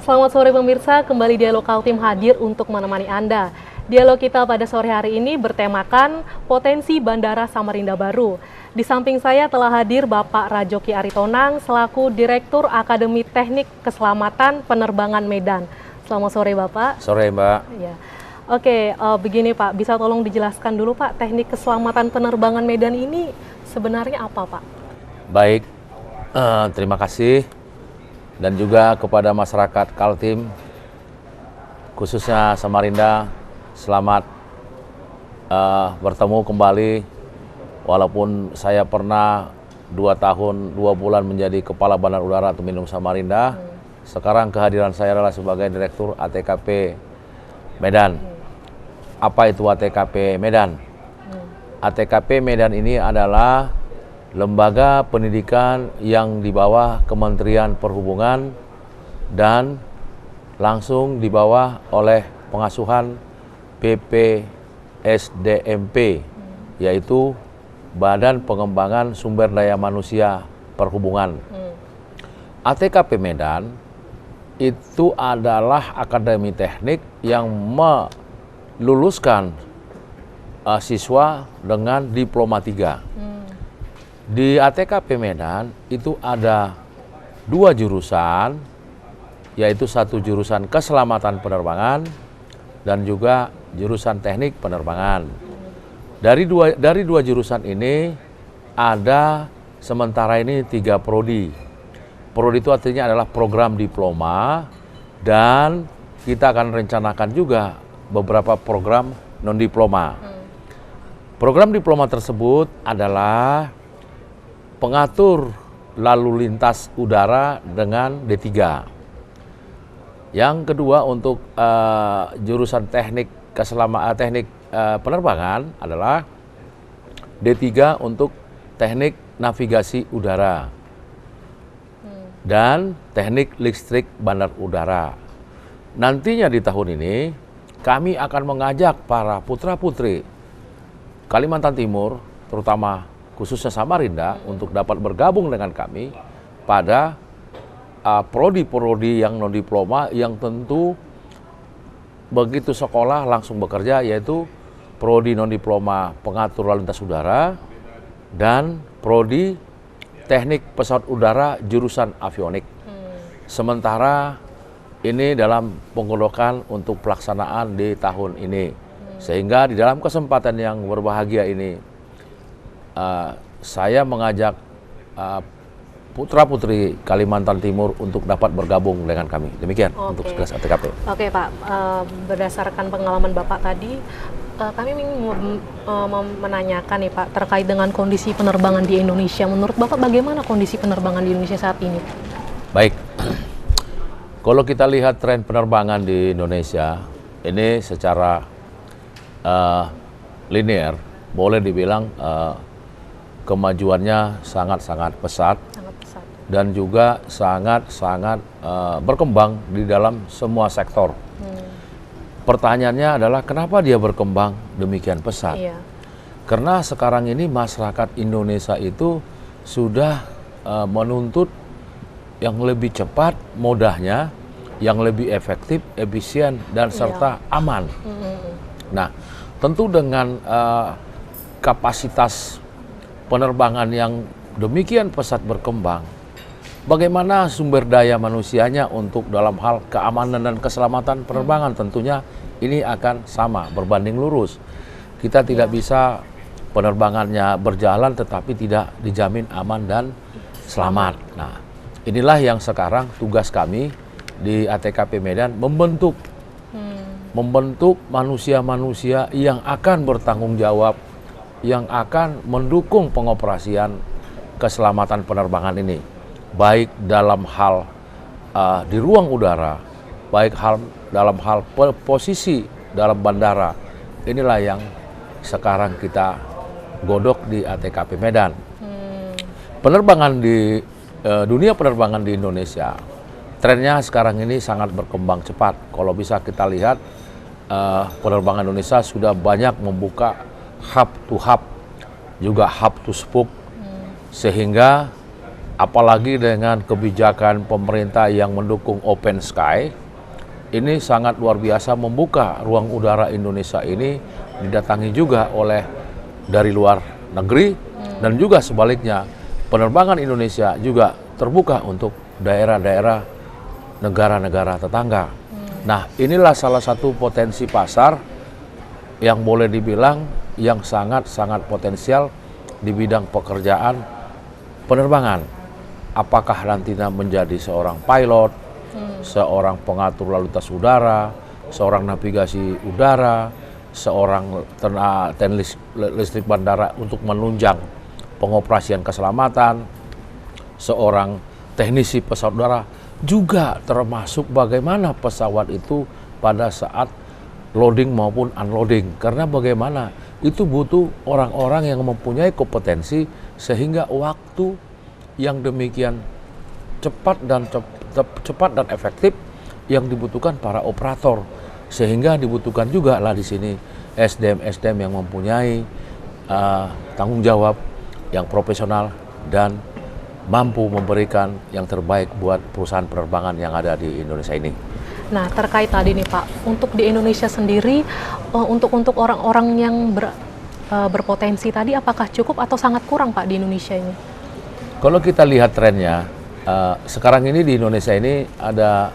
Selamat sore pemirsa, kembali Dialog Kaltim hadir untuk menemani Anda. Dialog kita pada sore hari ini bertemakan potensi Bandara Samarinda Baru. Di samping saya telah hadir Bapak Rajoki Aritonang selaku Direktur Akademi Teknik Keselamatan Penerbangan Medan. Selamat sore Bapak. Sore Mbak. Ya. Oke, begini Pak, bisa tolong dijelaskan dulu Pak, teknik keselamatan penerbangan Medan ini sebenarnya apa Pak? Baik, terima kasih. Dan juga kepada masyarakat Kaltim, khususnya Samarinda, selamat bertemu kembali. Walaupun saya pernah 2 tahun 2 bulan menjadi Kepala Bandar Udara Tumindung Samarinda, sekarang kehadiran saya adalah sebagai Direktur ATKP Medan. Apa itu ATKP Medan? ATKP Medan ini adalah lembaga pendidikan yang di bawah Kementerian Perhubungan dan langsung di bawah oleh pengasuhan BPSDMP, yaitu Badan Pengembangan Sumber Daya Manusia Perhubungan. ATKP Medan itu adalah akademi teknik yang meluluskan siswa dengan diploma 3. Di ATKP Medan itu ada 2 jurusan, yaitu satu jurusan keselamatan penerbangan dan juga jurusan teknik penerbangan. Dari dua jurusan ini ada sementara ini 3 prodi. Prodi itu artinya adalah program diploma, dan kita akan rencanakan juga beberapa program non-diploma. Program diploma tersebut adalah pengatur lalu lintas udara dengan D3. Yang kedua untuk jurusan teknik penerbangan adalah D3 untuk teknik navigasi udara dan teknik listrik bandar udara. Nantinya di tahun ini kami akan mengajak para putra-putri Kalimantan Timur, terutama khususnya Samarinda, untuk dapat bergabung dengan kami pada prodi-prodi yang non-diploma yang tentu begitu sekolah langsung bekerja, yaitu prodi non-diploma pengatur lalu lintas udara dan prodi teknik pesawat udara jurusan avionik. Sementara ini dalam penggodokan untuk pelaksanaan di tahun ini. Sehingga di dalam kesempatan yang berbahagia ini, saya mengajak putra-putri Kalimantan Timur untuk dapat bergabung dengan kami. Demikian untuk sekelas ATKP. Oke Pak, berdasarkan pengalaman Bapak tadi, kami ingin menanyakan nih Pak, terkait dengan kondisi penerbangan di Indonesia. Menurut Bapak bagaimana kondisi penerbangan di Indonesia saat ini? Baik, kalau kita lihat tren penerbangan di Indonesia, ini secara linear, boleh dibilang kemajuannya sangat-sangat pesat dan juga sangat-sangat berkembang di dalam semua sektor. Pertanyaannya adalah kenapa dia berkembang demikian pesat? Iya. Karena sekarang ini masyarakat Indonesia itu sudah menuntut yang lebih cepat, mudahnya, yang lebih efektif, efisien, dan serta aman. Nah, tentu dengan kapasitas penerbangan yang demikian pesat berkembang, bagaimana sumber daya manusianya untuk dalam hal keamanan dan keselamatan penerbangan, tentunya ini akan sama, berbanding lurus. Kita tidak bisa penerbangannya berjalan tetapi tidak dijamin aman dan selamat. Nah, inilah yang sekarang tugas kami di ATKP Medan, membentuk manusia-manusia yang akan bertanggung jawab, yang akan mendukung pengoperasian keselamatan penerbangan ini, baik dalam hal di ruang udara, baik dalam hal posisi dalam bandara. Inilah yang sekarang kita godok di ATKP Medan. Penerbangan di dunia penerbangan di Indonesia, trennya sekarang ini sangat berkembang cepat. Kalau bisa kita lihat, penerbangan Indonesia sudah banyak membuka hub to hub, juga hub to spoke, sehingga apalagi dengan kebijakan pemerintah yang mendukung open sky, ini sangat luar biasa membuka ruang udara Indonesia ini didatangi juga oleh dari luar negeri dan juga sebaliknya penerbangan Indonesia juga terbuka untuk daerah-daerah negara-negara tetangga. Nah, inilah salah satu potensi pasar yang boleh dibilang yang sangat-sangat potensial di bidang pekerjaan penerbangan. Apakah nantinya menjadi seorang pilot, seorang pengatur lalu lintas udara, seorang navigasi udara, seorang teknis listrik bandara untuk menunjang pengoperasian keselamatan, seorang teknisi pesawat udara, juga termasuk bagaimana pesawat itu pada saat loading maupun unloading. Karena bagaimana itu butuh orang-orang yang mempunyai kompetensi sehingga waktu yang demikian cepat dan efektif yang dibutuhkan para operator, sehingga dibutuhkan juga lah di sini SDM yang mempunyai tanggung jawab yang profesional dan mampu memberikan yang terbaik buat perusahaan penerbangan yang ada di Indonesia ini. Nah, terkait tadi nih Pak, untuk di Indonesia sendiri, untuk orang-orang yang berpotensi tadi, apakah cukup atau sangat kurang Pak di Indonesia ini? Kalau kita lihat trennya, sekarang ini di Indonesia ini ada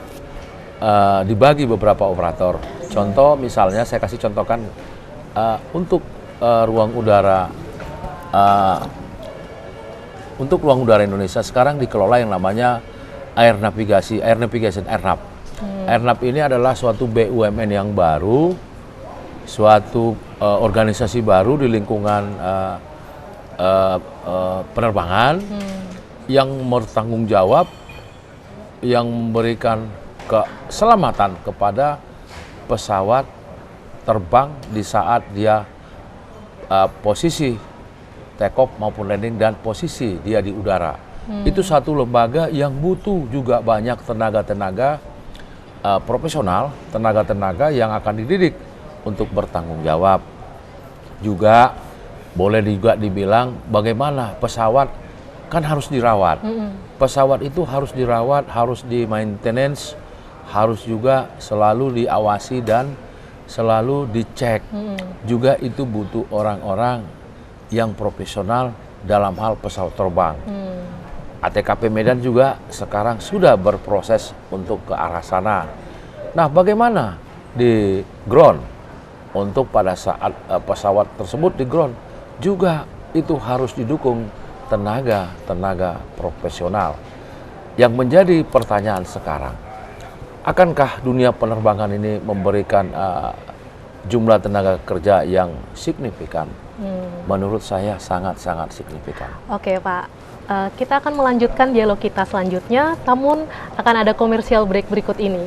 dibagi beberapa operator. Contoh misalnya saya kasih contohkan untuk ruang udara Indonesia sekarang dikelola yang namanya Air Navigation Airnav. Airnav ini adalah suatu BUMN yang baru, suatu organisasi baru di lingkungan penerbangan yang bertanggung jawab, yang memberikan keselamatan kepada pesawat terbang di saat dia posisi take off maupun landing dan posisi dia di udara. Itu satu lembaga yang butuh juga banyak tenaga-tenaga profesional, tenaga-tenaga yang akan dididik untuk bertanggung jawab. Juga boleh juga dibilang bagaimana pesawat kan harus dirawat. Pesawat itu harus dirawat, harus di maintenance, harus juga selalu diawasi dan selalu dicek. Juga itu butuh orang-orang yang profesional dalam hal pesawat terbang. ATKP Medan juga sekarang sudah berproses untuk ke arah sana. Nah, bagaimana di ground? Untuk pada saat pesawat tersebut di ground juga itu harus didukung tenaga profesional. Yang menjadi pertanyaan sekarang, akankah dunia penerbangan ini memberikan jumlah tenaga kerja yang signifikan? Menurut saya sangat-sangat signifikan. Oke Pak, kita akan melanjutkan dialog kita selanjutnya, namun akan ada komersial break berikut ini.